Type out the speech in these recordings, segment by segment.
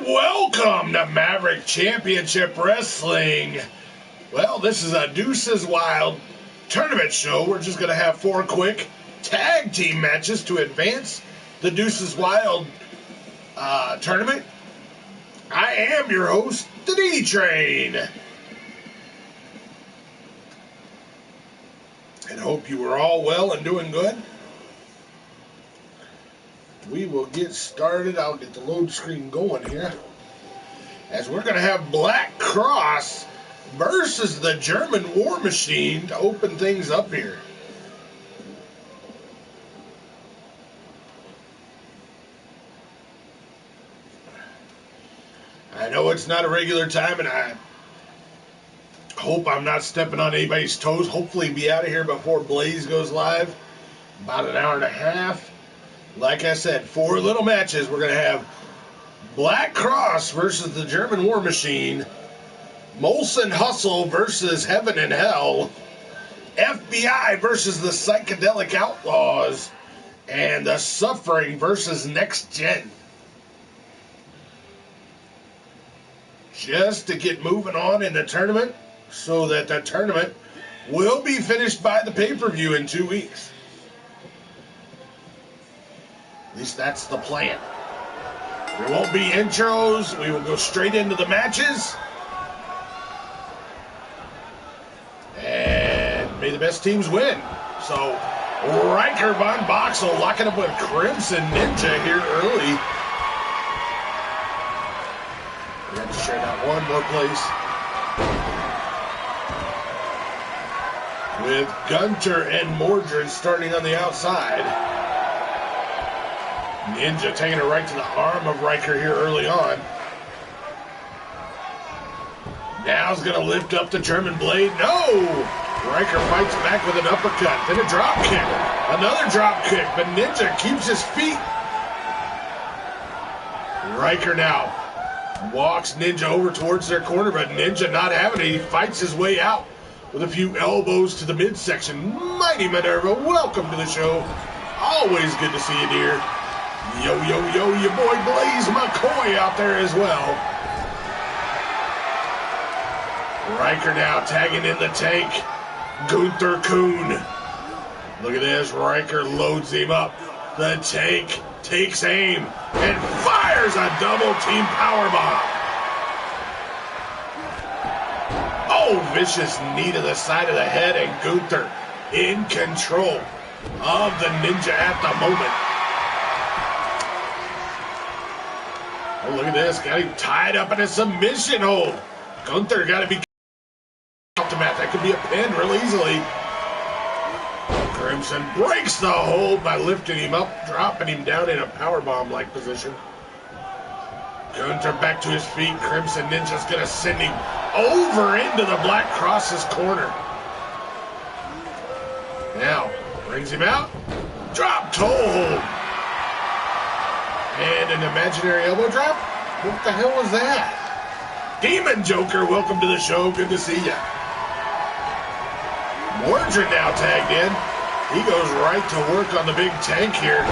Welcome to Maverick Championship Wrestling. Well, this is a Deuces Wild tournament show. We're just going to have 4 quick tag team matches to advance the Deuces Wild tournament. I am your host, the D-Train. And hope you are all well and doing good. We will get started. I'll get the load screen going here. As we're going to have Black Cross versus the German War Machine to open things up here. I know it's not a regular time, and I hope I'm not stepping on anybody's toes. Hopefully be out of here before Blaze goes live. About an hour and a half. Like I said, 4 little matches. We're going to have Black Cross versus the German War Machine, Molson Hustle versus Heaven and Hell, FBI versus the Psychedelic Outlaws, and the Suffering versus Next Gen. Just to get moving on in the tournament so that the tournament will be finished by the pay-per-view in 2 weeks. At least that's the plan. There won't be intros. We will go straight into the matches. And may the best teams win. So, Riker von Boxel locking up with Crimson Ninja here early. We have to share that one more place. With Gunter and Mordred starting on the outside. Ninja taking it right to the arm of Riker here early on. Now he's going to lift up the German blade. No! Riker fights back with an uppercut. Then a drop kick. Another drop kick, but Ninja keeps his feet. Riker now walks Ninja over towards their corner, but Ninja not having it. He fights his way out with a few elbows to the midsection. Mighty Minerva, welcome to the show. Always good to see you, dear. Yo, yo, yo, your boy Blaze McCoy out there as well. Riker now tagging in the tank. Gunther Kuhn. Look at this. Riker loads him up. The tank takes aim and fires a double team powerbomb. Oh, vicious knee to the side of the head, and Gunther in control of the Ninja at the moment. Oh, look at this. Got him tied up in a submission hold. Gunther got to be off the mat. That could be a pin real easily. Crimson breaks the hold by lifting him up, dropping him down in a powerbomb-like position. Gunther back to his feet. Crimson Ninja's going to send him over into the Black Cross's corner. Now, brings him out. Drop toe hold. And an imaginary elbow drop? What the hell was that? Demon Joker, welcome to the show. Good to see ya. Mordred now tagged in. He goes right to work on the big tank here.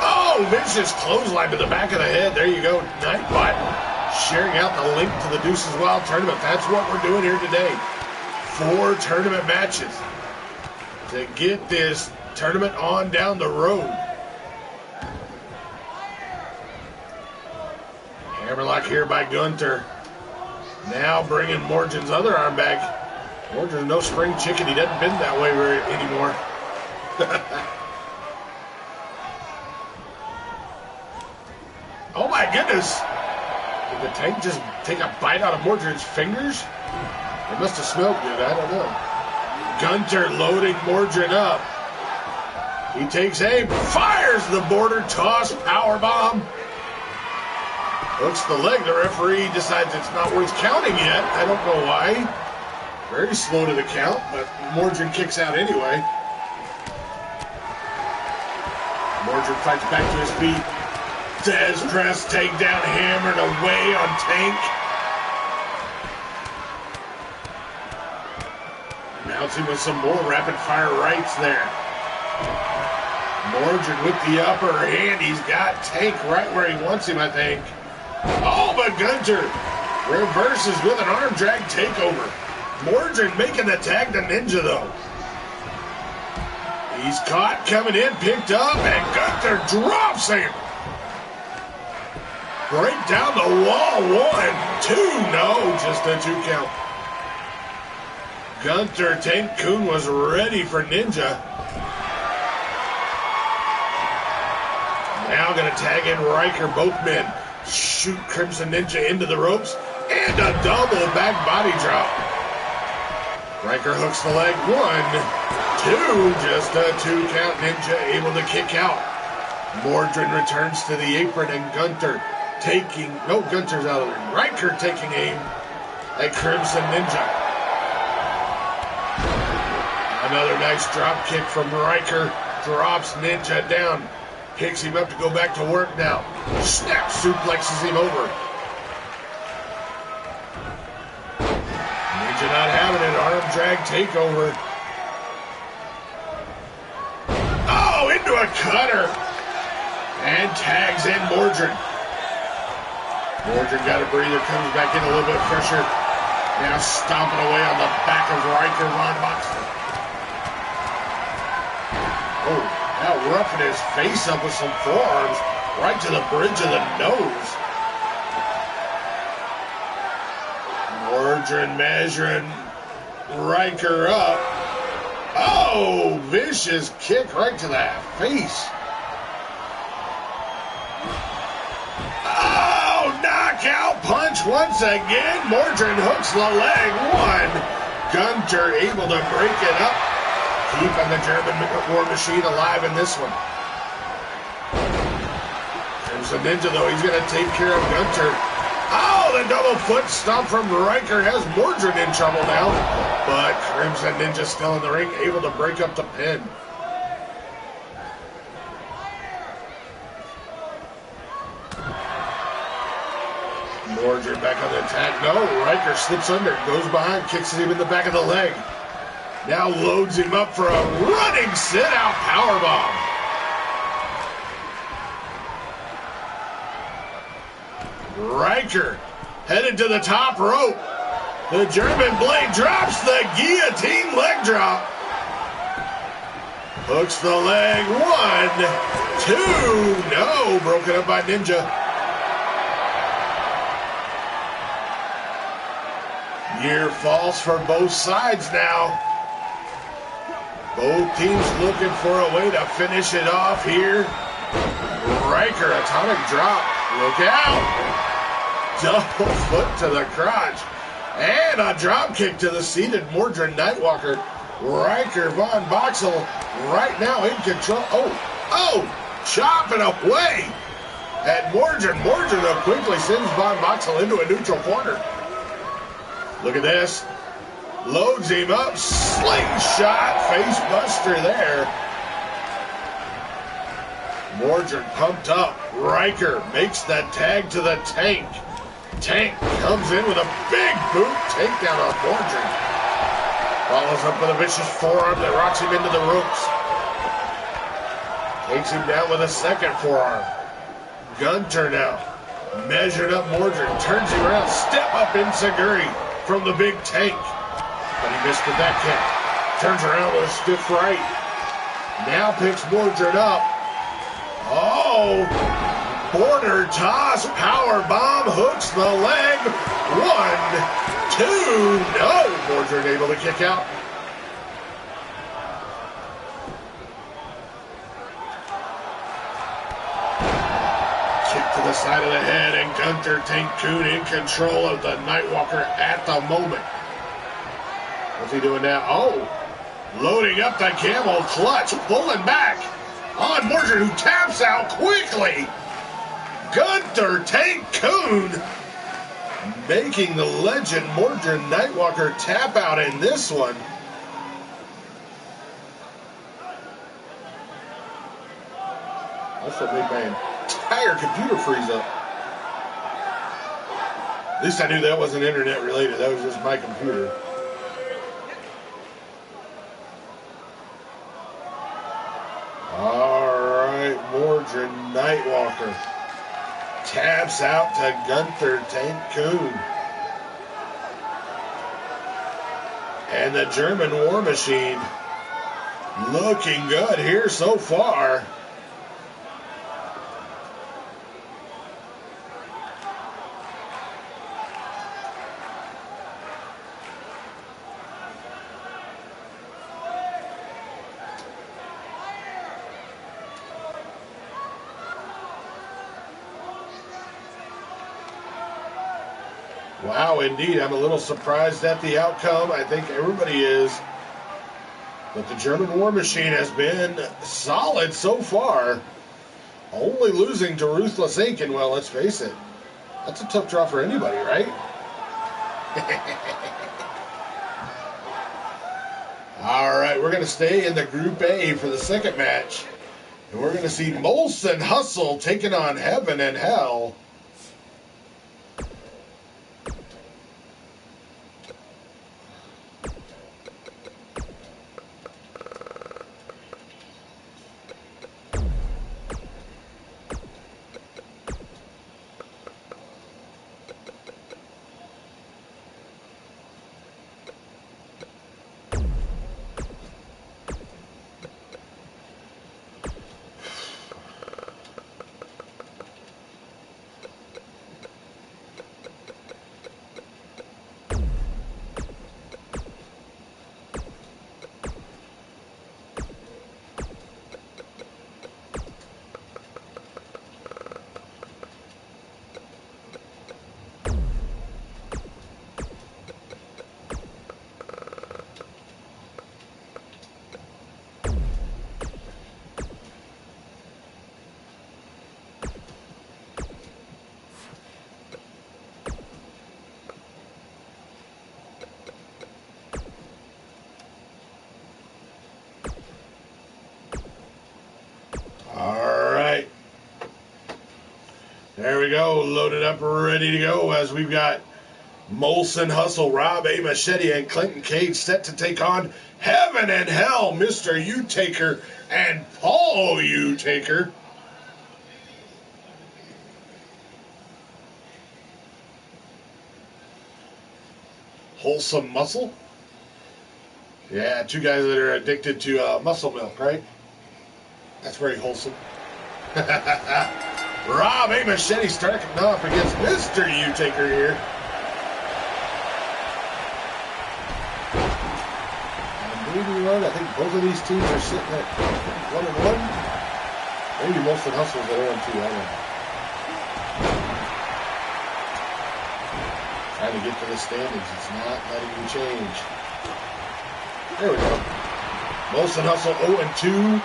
Oh, vicious clothesline to the back of the head. There you go. Nightbot sharing out the link to the Deuces Wild tournament. That's what we're doing here today. 4 tournament matches to get this tournament on down the road. Hammerlock here by Gunther. Now bringing Mordred's other arm back. Mordred's no spring chicken. He doesn't bend that way anymore. Oh my goodness. Did the tank just take a bite out of Mordred's fingers? It must have smelled good. I don't know. Gunter loading Mordred up. He takes aim. Fires the border toss powerbomb. Hooks the leg. The referee decides it's not worth counting yet. I don't know why. Very slow to the count, but Mordred kicks out anyway. Mordred fights back to his feet. Des press takedown hammered away on Tank. Bouncing with some more rapid fire rights there. Mordred with the upper hand. He's got Tank right where he wants him, I think. Oh, but Gunter reverses with an arm drag takeover. Mordred making the tag to Ninja, though. He's caught, coming in, picked up, and Gunter drops him. Break down the wall, 1, 2, no, just a 2 count. Gunter Tank Coon was ready for Ninja. Now gonna tag in Riker, both men. Shoot Crimson Ninja into the ropes, and a double back body drop. Riker hooks the leg, 1, 2, just a 2 count. Ninja able to kick out. Mordred returns to the apron, and Gunter's out of there. Riker taking aim at Crimson Ninja. Another nice drop kick from Riker. Drops Ninja down. Picks him up to go back to work now. Snap suplexes him over. Ninja not having it. Arm drag takeover. Oh, into a cutter. And tags in Mordred. Mordred got a breather, comes back in a little bit fresher. Now stomping away on the back of Riker Von Boxer. Oh, now roughing his face up with some forearms right to the bridge of the nose. Mordred measuring Riker up. Oh, vicious kick right to that face. Knockout punch once again. Mordred hooks the leg, 1. Gunter able to break it up, keeping the German War Machine alive in this one. Crimson Ninja, though, he's going to take care of Gunter. Oh, the double foot stomp from Riker has Mordred in trouble now, but Crimson Ninja still in the ring, able to break up the pin. Mordred back on the attack. No, Riker slips under, goes behind, kicks him in the back of the leg. Now loads him up for a running sit-out powerbomb. Riker headed to the top rope. The German blade drops the guillotine leg drop. Hooks the leg, 1, 2, no, broken up by Ninja. Near falls for both sides now. Both teams looking for a way to finish it off here. Riker, atomic drop. Look out. Double foot to the crotch. And a drop kick to the seated Mordred Nightwalker. Riker Von Boxel right now in control. Oh, chopping away at Mordred. Mordred quickly sends Von Boxel into a neutral corner. Look at this. Loads him up. Slingshot face buster there. Mordred pumped up. Riker makes that tag to the Tank. Tank comes in with a big boot takedown on Mordred. Follows up with a vicious forearm that rocks him into the ropes. Takes him down with a second forearm. Gunter now. Measured up Mordred. Turns him around. Step up Enziguri from the big Tank. But he missed with that kick. Turns around with a stiff right. Now picks Mordred up. Oh, border toss, power bomb, hooks the leg. 1, 2, no. Mordred able to kick out. Kick to the side of the head, and Gunter Tank Coon in control of the Nightwalker at the moment. What's he doing now? Oh, loading up the camel clutch, pulling back on Mordred, who taps out quickly. Gunter Tank Coon making the legend Mordred Nightwalker tap out in this one. Also made my entire computer freeze up. At least I knew that wasn't internet related. That was just my computer. All right, Mordred Nightwalker Taps out to Gunther Tank Coon. And the German War Machine looking good here so far. Wow, indeed. I'm a little surprised at the outcome. I think everybody is. But the German War Machine has been solid so far. Only losing to Ruthless Inc. And, well, let's face it, that's a tough draw for anybody, right? All right, we're going to stay in the Group A for the second match. And we're going to see Molson Hustle taking on Heaven and Hell. There we go, loaded up, ready to go as we've got Molson Hustle, Rob A. Machete, and Clinton Cage set to take on Heaven and Hell, Mr. U-Taker and Paul U-Taker. Wholesome Muscle. Yeah, two guys that are addicted to muscle milk, right? That's very wholesome. Rob A. Machete starting off against Mr. U-Taker here. And believe me, I think both of these teams are sitting at 1-1. Maybe Molson Hustle's at 0-2, I don't know. Trying to get to the standings, it's not letting me change. There we go. Molson Hustle 0-2.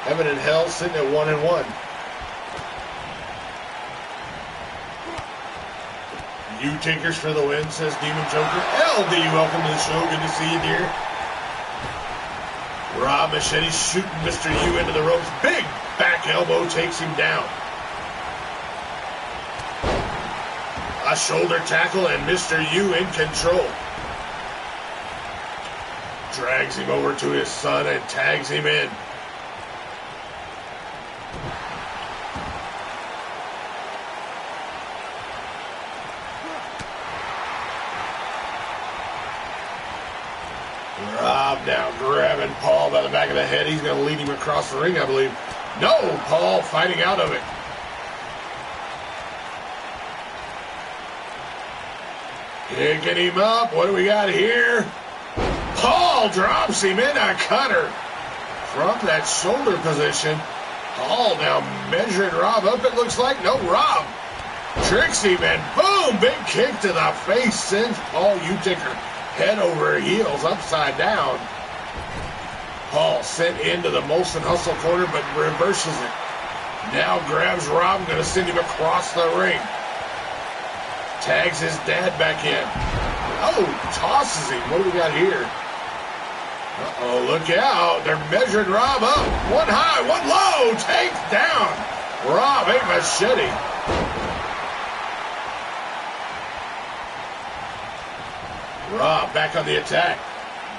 Heaven and Hell sitting at 1-1. U-Takers for the win, says Demon Joker. LD, welcome to the show. Good to see you, dear. Rob Machete shooting Mr. U into the ropes. Big back elbow takes him down. A shoulder tackle and Mr. U in control. Drags him over to his son and tags him in. Rob now grabbing Paul by the back of the head. He's going to lead him across the ring, I believe. No, Paul fighting out of it. Picking him up. What do we got here? Paul drops him in a cutter from that shoulder position. Paul now measuring Rob up, it looks like. No, Rob tricks him, and boom, big kick to the face sends Paul U-Taker head over heels, upside down. Paul sent into the Molson Hustle corner, but reverses it. Now grabs Rob, going to send him across the ring. Tags his dad back in. Oh, tosses him. What do we got here? Uh-oh, look out. They're measuring Rob up. One high, one low. Takes down Rob A. Machete. Rob back on the attack.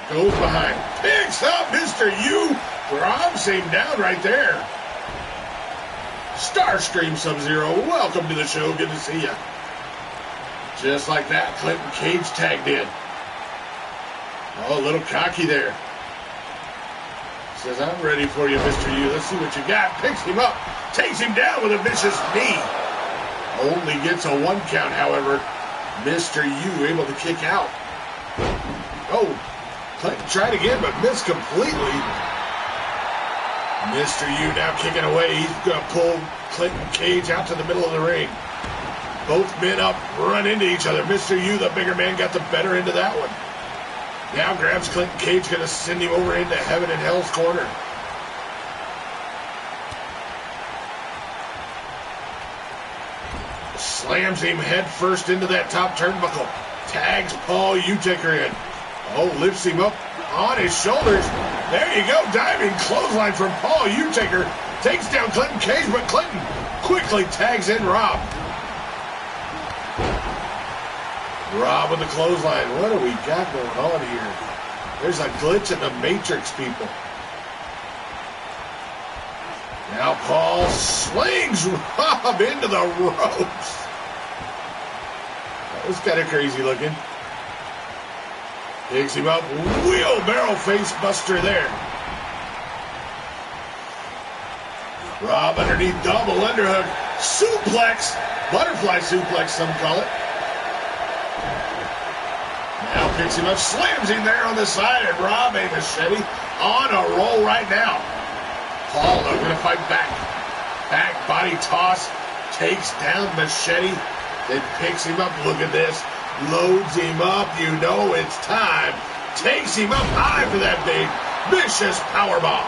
Goes behind. Picks up Mr. U. Robs him down right there. Starscream Sub-Zero, welcome to the show. Good to see you. Just like that, Clinton Cage tagged in. Oh, a little cocky there. Says, I'm ready for you, Mr. U. Let's see what you got. Picks him up, takes him down with a vicious knee. Only gets a 1 count, however. Mr. U able to kick out. Oh, Clinton tried again, but missed completely. Mr. U now kicking away. He's going to pull Clinton Cage out to the middle of the ring. Both men up, run into each other. Mr. U, the bigger man, got the better end of that one. Now grabs Clinton Cage, going to send him over into Heaven and Hell's corner. Slams him head first into that top turnbuckle. Tags Paul Whitaker in. Oh, lifts him up on his shoulders. There you go, diving clothesline from Paul Whitaker. Takes down Clinton Cage, but Clinton quickly tags in Rob. Rob with the clothesline. What do we got going on here? There's a glitch in the Matrix, people. Now Paul slings Rob into the ropes. That was kind of crazy looking. Picks him up. Wheelbarrow face buster there. Rob underneath, double underhook. Suplex. Butterfly suplex, some call it. Now picks him up, slams him there on the side, and Rob a machete on a roll right now. Paul though going to fight back. Back body toss, takes down Machete, then picks him up. Look at this. Loads him up. You know it's time. Takes him up high for that big, vicious powerbomb.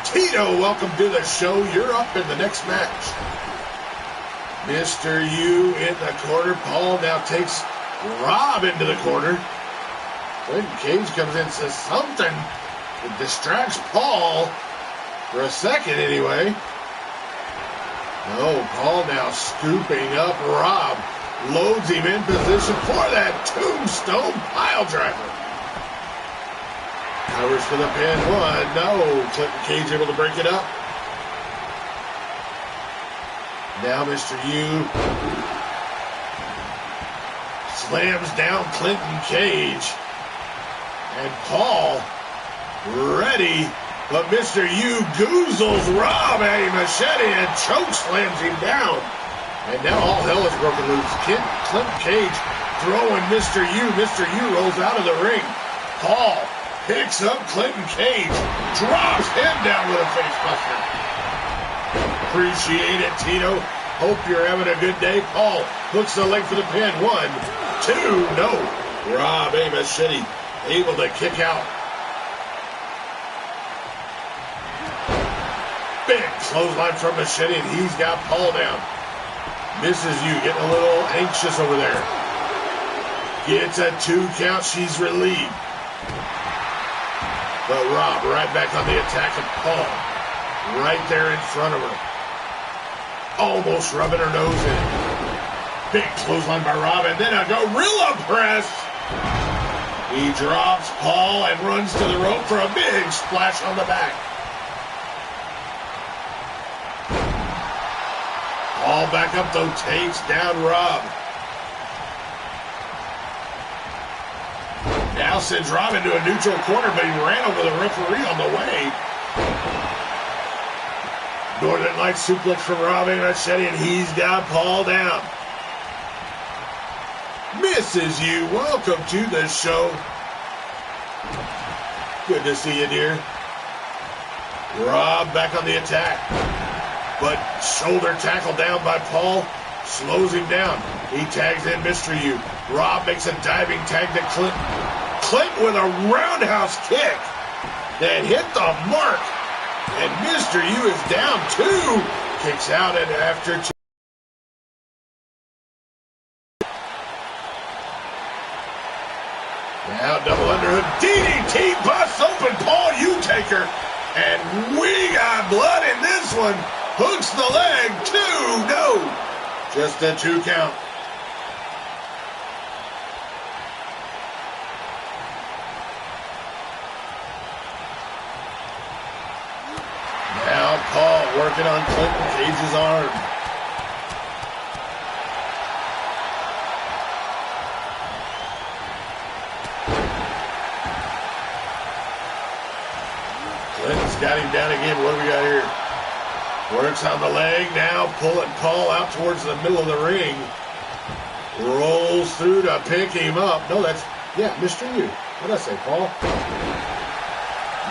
Tito, welcome to the show. You're up in the next match. Mr. U in the corner. Paul now takes Rob into the corner. Clinton Cage comes in and says something that distracts Paul for a second anyway. No, Paul now scooping up Rob. Loads him in position for that tombstone pile driver. Covers for the pin. 1. No, Clinton Cage able to break it up. Now Mr. U slams down Clinton Cage. And Paul ready, but Mr. U goozles Rob at a machete and choke slams him down. And now all hell is broken loose. Clinton Cage throwing Mr. U. Mr. U rolls out of the ring. Paul picks up Clinton Cage, drops him down with a face buster. Appreciate it, Tito. Hope you're having a good day. Paul hooks the leg for the pin. 1, 2, no. Rob a machete able to kick out. Big clothesline from Machete, and he's got Paul down. Mrs. U getting a little anxious over there. Gets a 2 count. She's relieved. But Rob right back on the attack of Paul. Right there in front of her. Almost rubbing her nose in. Big clothesline by Rob, and then a gorilla press. He drops Paul and runs to the rope for a big splash on the back. Paul back up though, takes down Rob. Now sends Rob into a neutral corner, but he ran over the referee on the way. Northern Lights suplex from Rob and Machete, and he's got Paul down. Mrs. U, welcome to the show. Good to see you, dear. Rob back on the attack. But shoulder tackle down by Paul slows him down. He tags in Mr. U. Rob makes a diving tag to Clinton. Clinton with a roundhouse kick that hit the mark. And Mr. U is down 2. Kicks out and after 2. Now double underhook DDT busts open Paul Whitaker. And we got blood in this one. Hooks the leg. 2. No. Just a 2 count. Now Paul working on Clinton Cage Cage's arm. Clinton's got him down again. What do we got here? Works on the leg now, pulling Paul out towards the middle of the ring. Rolls through to pick him up. No, that's, yeah, Mr. U. What did I say, Paul?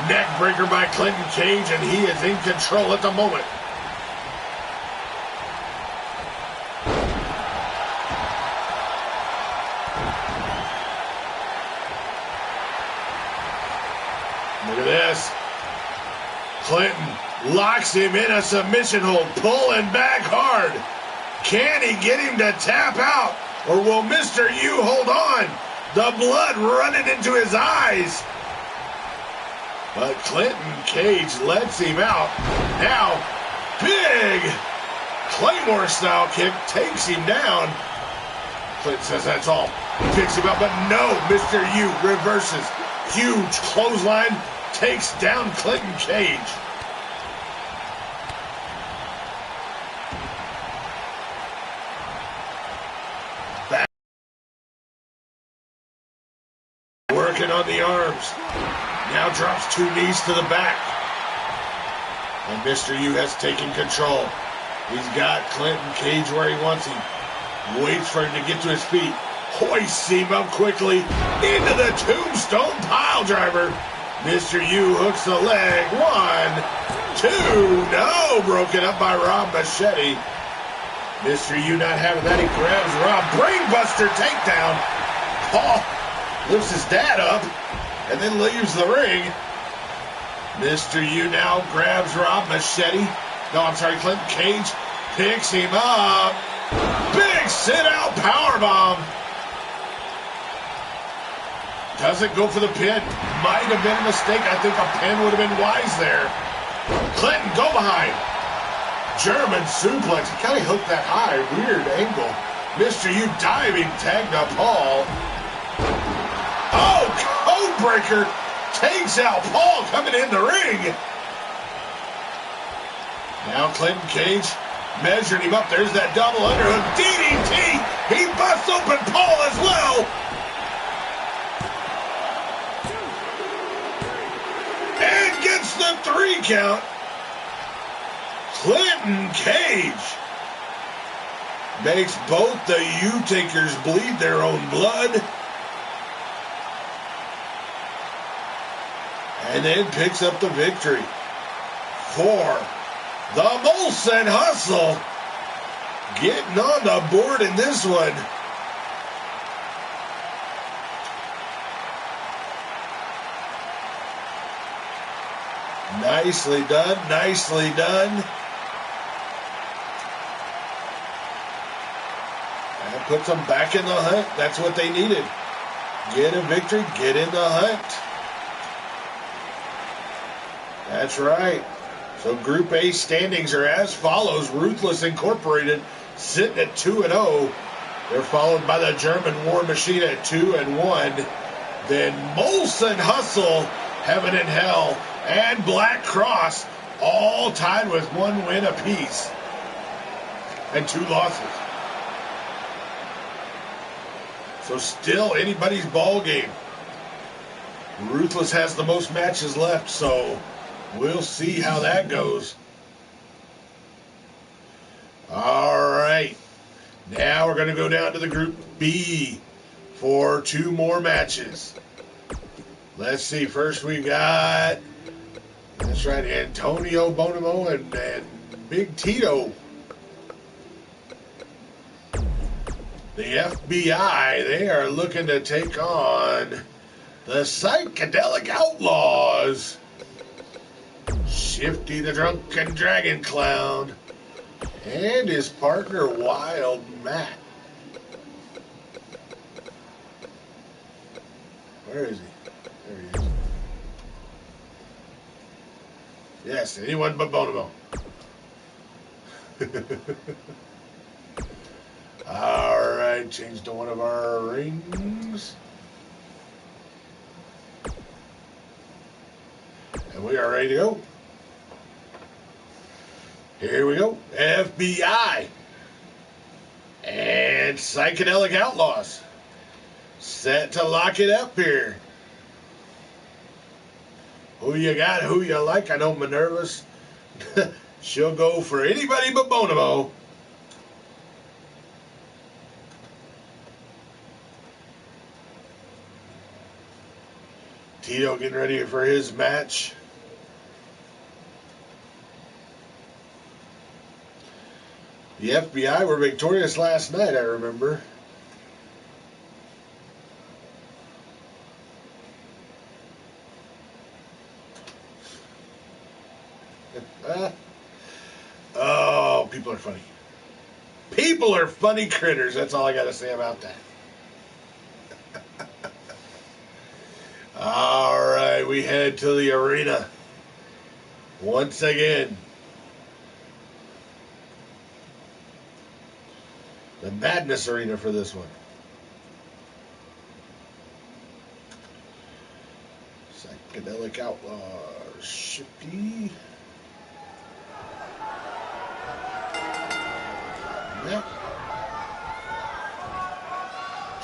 Neck breaker by Clinton Cage, and he is in control at the moment. Look at this. Clinton locks him in a submission hold, pulling back hard. Can he get him to tap out, or will Mr. U hold on? The blood running into his eyes. But Clinton Cage lets him out. Now, big Claymore-style kick takes him down. Clinton says that's all. Picks him up, but no, Mr. U reverses. Huge clothesline takes down Clinton Cage. Back. Working on the arms. Now drops 2 knees to the back. And Mr. U has taken control. He's got Clinton Cage where he wants him. Waits for him to get to his feet. Hoists him up quickly into the tombstone pile driver. Mr. U hooks the leg. 1, 2. No, broken up by Rob Machete. Mr. U not having that. He grabs Rob. Brainbuster takedown. Paul lifts his dad up and then leaves the ring. Mr. U now grabs Rob Machete. No, I'm sorry, Clinton Cage picks him up. Big sit-out powerbomb. Doesn't go for the pin. Might have been a mistake. I think a pin would have been wise there. Clinton, go behind. German suplex. He kind of hooked that high. Weird angle. Mr. U diving tag to Paul. Oh, codebreaker takes out Paul coming in the ring. Now Clinton Cage measured him up. There's that double underhook. DDT. He busts open Paul as well. And gets the 3 count. Clinton Cage makes both the U-takers bleed their own blood. And then picks up the victory for the Molson Hustle. Getting on the board in this one. Nicely done, nicely done. That puts them back in the hunt. That's what they needed. Get a victory, get in the hunt. That's right. So Group A standings are as follows. Ruthless Incorporated sitting at 2-0. They're followed by the German War Machine at 2-1. Then Molson Hustle, Heaven and Hell, and Black Cross all tied with 1 win apiece and 2 losses. So still anybody's ball game. Ruthless has the most matches left, so we'll see how that goes. All right. Now we're going to go down to the Group B for 2 more matches. Let's see. First we got, that's right, Antonio Bonomo and Big Tito. The FBI, they are looking to take on the Psychedelic Outlaws. Shifty the Drunken Dragon Clown and his partner Wild Matt. Where is he? There he is. Yes, anyone but Bonomo. All right, change to one of our rings. And we are ready to go. Here we go. FBI and Psychedelic Outlaws. Set to lock it up here. Who you got? Who you like? I know Minerva's. She'll go for anybody but Bonomo. Tito getting ready for his match. The FBI were victorious last night, I remember. Oh, people are funny. People are funny critters. That's all I got to say about that. All right, we head to the arena once again. The Madness Arena for this one. Psychedelic Outlaws. Shifty. Yeah.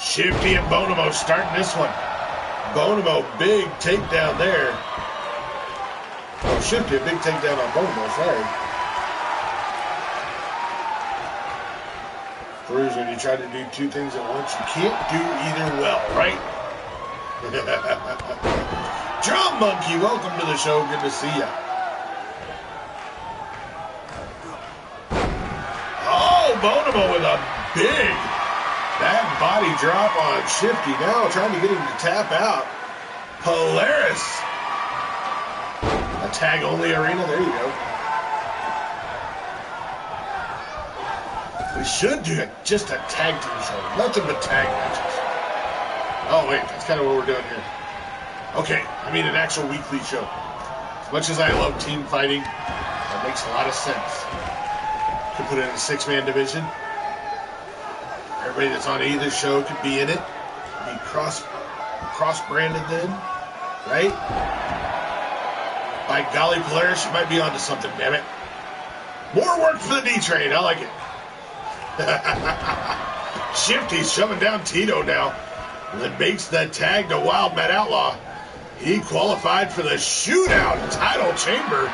Shifty and Bonomo starting this one. Bonomo, big takedown there. Oh, Shifty, a big takedown on Bonomo, sorry. Proves when you try to do two things at once, you can't do either well, right? Drum Monkey, welcome to the show. Good to see ya. Oh, Bonomo with a big back body drop on Shifty. Now trying to get him to tap out. Polaris. A tag-only arena. There you go. We should do just a tag team show. Nothing but tag matches. Oh, wait. That's kind of what we're doing here. Okay. I mean an actual weekly show. As much as I love team fighting, that makes a lot of sense. Could put it in a 6-man division. Everybody that's on either show could be in it. Be cross-branded then, right? By golly, Polaris, you might be onto something, damn it. More work for the D-Train. I like it. Shifty's shoving down Tito now. That makes the tag to Wild Matt Outlaw. He qualified for the shootout title chamber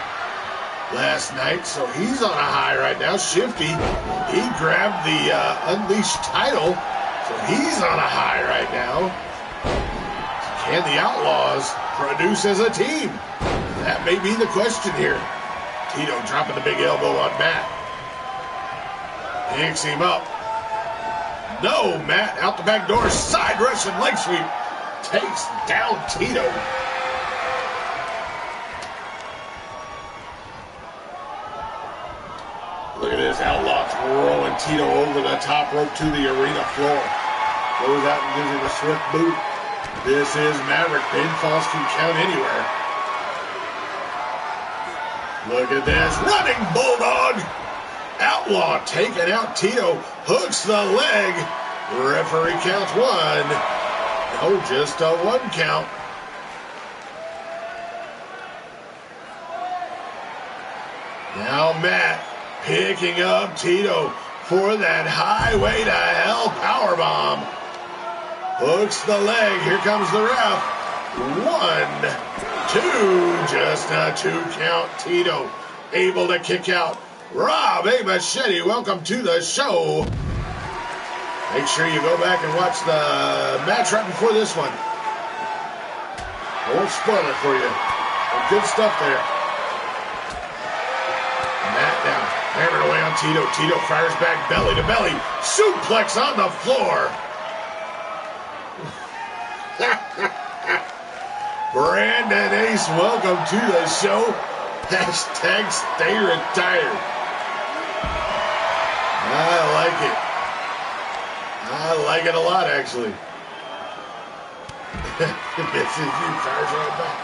last night, so he's on a high right now. Shifty, he grabbed the Unleashed title, so he's on a high right now. Can the Outlaws produce as a team? That may be the question here. Tito dropping the big elbow on Matt. Picks him up. No, Matt out the back door, side Russian leg sweep. Takes down Tito. Look at this, Outlaw throwing Tito over the top rope to the arena floor. Goes out and gives him a swift boot. This is Maverick. Pinfalls can count anywhere. Look at this, running Bulldog. Outlaw taking out Tito. Hooks the leg. Referee counts 1. Oh, just a 1 count. Now Matt picking up Tito for that highway to hell powerbomb. Hooks the leg. Here comes the ref. 1, 2. Just a 2 count. Tito able to kick out. Rob A. Machete, welcome to the show. Make sure you go back and watch the match right before this one. I won't spoil it for you. But good stuff there. Matt down, hammering away on Tito. Tito fires back belly to belly. Suplex on the floor. Brandon Ace, welcome to the show. Hashtag stay retired. I like it. I like it a lot, actually. This is you, fires right back.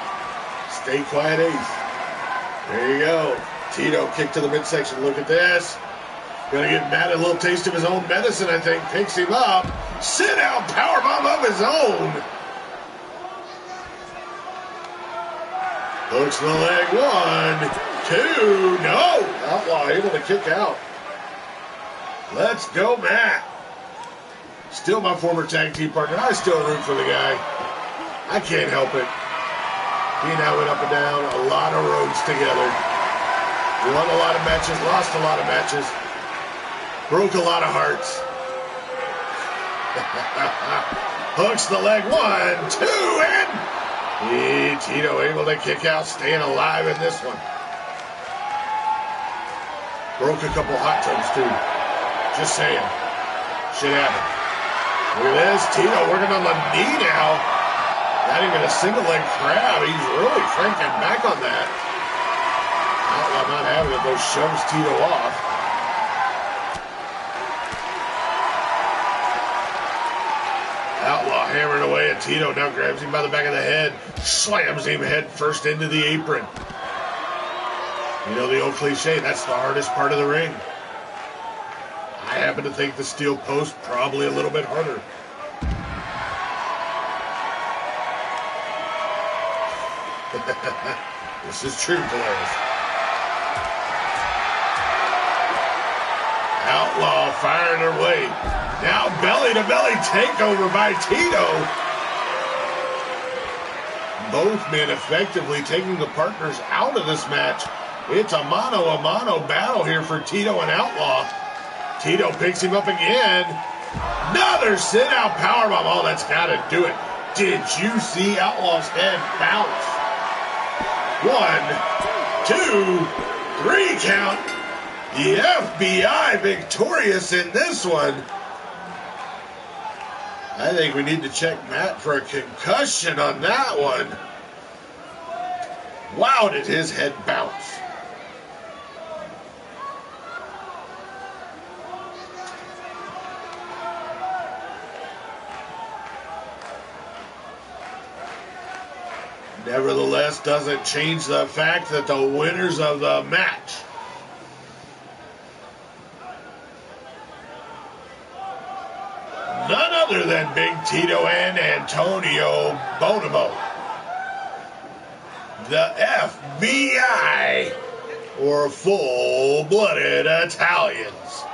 Stay quiet, Ace. There you go. Tito kick to the midsection. Look at this. Gonna give Matt a little taste of his own medicine, I think. Picks him up. Sit down powerbomb of his own. Hooks the leg. 1, 2. No. Outlaw able to kick out. Let's go, Matt. Still my former tag team partner. I still root for the guy. I can't help it. He and I went up and down a lot of roads together. Won a lot of matches, lost a lot of matches. Broke a lot of hearts. Hooks the leg. 1, 2, and Tito able to kick out, staying alive in this one. Broke a couple hot tubs too. Just saying. Shit happened. Look at this. Tito working on the knee now. Not even a single leg crab. He's really cranking back on that. Outlaw not having it, though, shoves Tito off. Outlaw hammering away at Tito. Now grabs him by the back of the head. Slams him head first into the apron. You know the old cliche, that's the hardest part of the ring. I happen to think the steel post probably a little bit harder. This is true, players. Outlaw firing away. Now belly-to-belly takeover by Tito. Both men effectively taking the partners out of this match. It's a mano-a-mano battle here for Tito and Outlaw. Tito picks him up again. Another sit-out powerbomb. Oh, that's got to do it. Did you see Outlaw's head bounce? 1, 2, 3 count. The FBI victorious in this one. I think we need to check Matt for a concussion on that one. Wow, did his head bounce. Nevertheless, doesn't change the fact that the winners of the match none other than Big Tito and Antonio Bonomo. The FBI, or full-blooded Italians.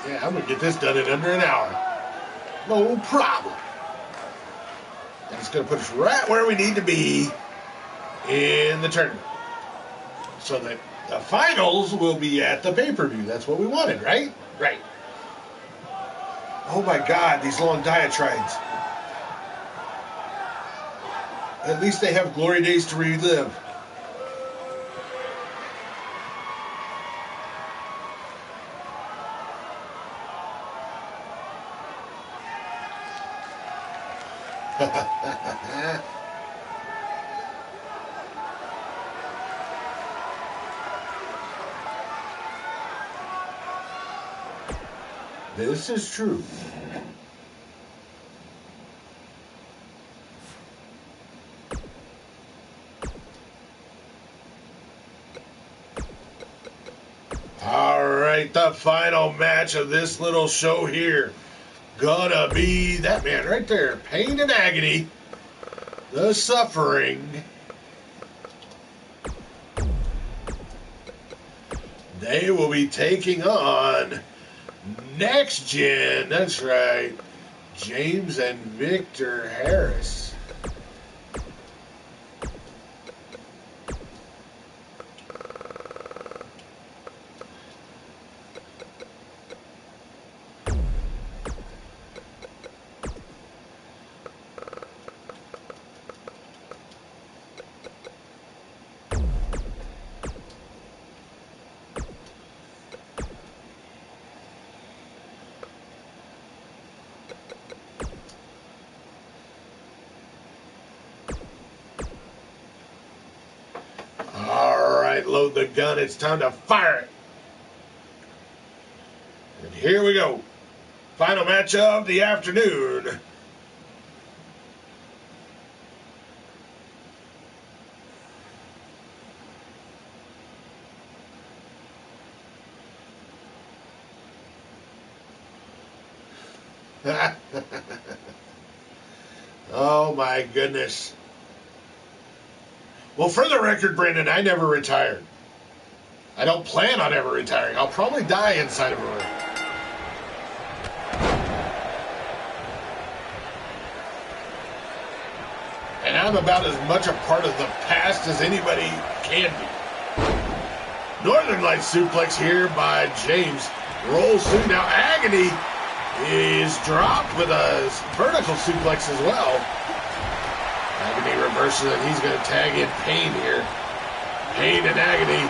Yeah, I'm going to get this done in under an hour. No problem. And it's going to put us right where we need to be in the tournament. So that the finals will be at the pay-per-view. That's what we wanted, right? Right. Oh my God, these long diatribes. At least they have glory days to relive. This is true. All right, the final match of this little show here. Gonna be that man right there. Pain and agony. The suffering. They will be taking on Next Gen. That's right. James and Victor Harris. load the gun. It's time to fire it. And here we go. Final match of the afternoon. Oh my goodness. Well, for the record, Brandon, I never retired. I don't plan on ever retiring. I'll probably die inside of a ring. And I'm about as much a part of the past as anybody can be. Northern Lights suplex here by James. Rolls through. Now Agony is dropped with a vertical suplex as well. Agony reverses it. He's going to tag in Pain here. Pain and Agony.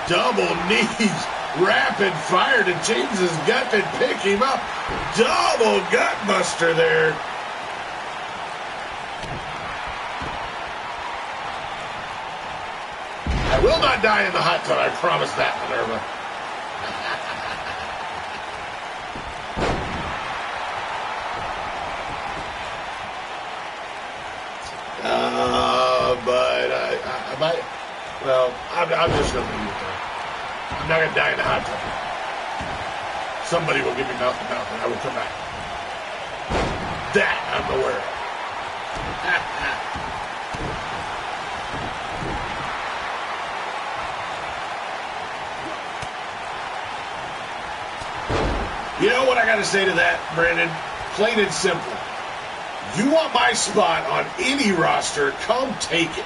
Double knees. Rapid fire to James's gut and pick him up. Double gut buster there. I will not die in the hot tub. I promise that, Minerva. But I might. Well, I'm just going to leave it there. I'm not going to die in the hot tub. Somebody will give me mouth to mouth, and I will come back. That I'm aware of. You know what I got to say to that, Brandon? Plain and simple. You want my spot on any roster, come take it.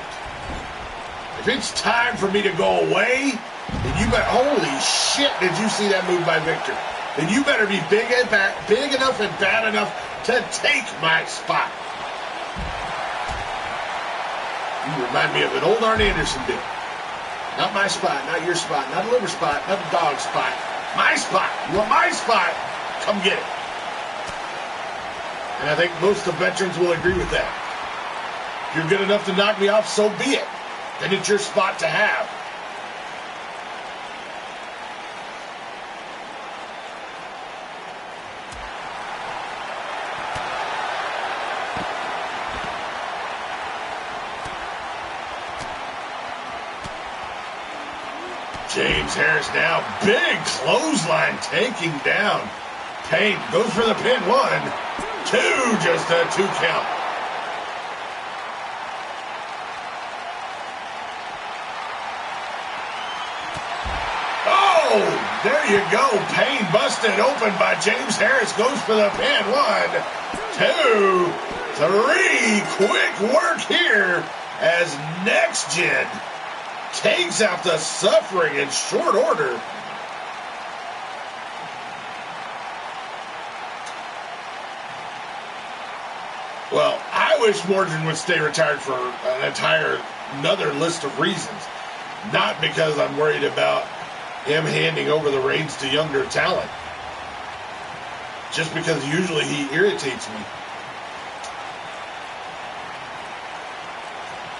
If it's time for me to go away, then you better, holy shit, did you see that move by Victor? Then you better be big enough and bad enough to take my spot. You remind me of an old Arn Anderson bit. Not my spot, not your spot, not a liver spot, not a dog spot. My spot. You want my spot? Come get it. And I think most of the veterans will agree with that. If you're good enough to knock me off, so be it. Then it's your spot to have. James Harris now, big clothesline taking down Pain. Goes for the pin. 1, 2, just a 2 count. Oh, there you go. Pain busted open by James Harris. Goes for the pin. 1, 2, 3. Quick work here as Next Gen takes out the Suffering in short order. Well, I wish Morgan would stay retired for another list of reasons. Not because I'm worried about him handing over the reins to younger talent. Just because usually he irritates me.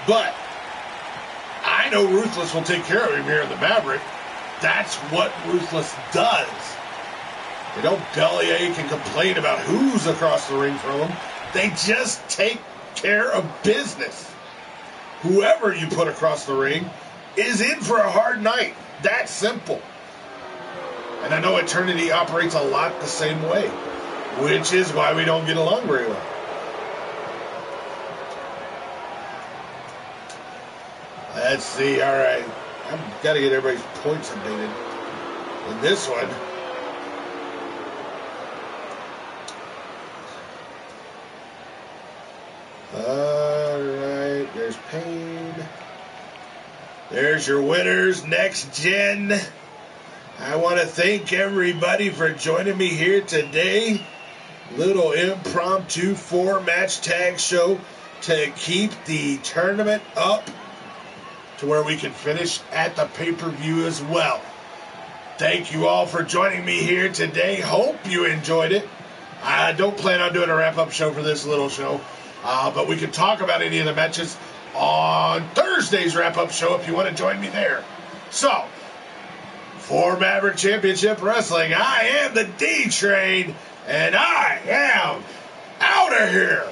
But I know Ruthless will take care of him here in the Maverick. That's what Ruthless does. They don't bellyache and complain about who's across the ring from them. They just take care of business. Whoever you put across the ring is in for a hard night. That simple. And I know Eternity operates a lot the same way, which is why we don't get along very well. Let's see. All right. I've got to get everybody's points updated. In this one, all right. There's Pain. There's your winners, Next Gen. I want to thank everybody for joining me here today. Little impromptu 4-match tag show to keep the tournament up to where we can finish at the pay-per-view as well. Thank you all for joining me here today. Hope you enjoyed it. I don't plan on doing a wrap-up show for this little show, but we can talk about any of the matches on Thursday's wrap-up show if you want to join me there. So, for Maverick Championship Wrestling, I am the D-Train, and I am out of here.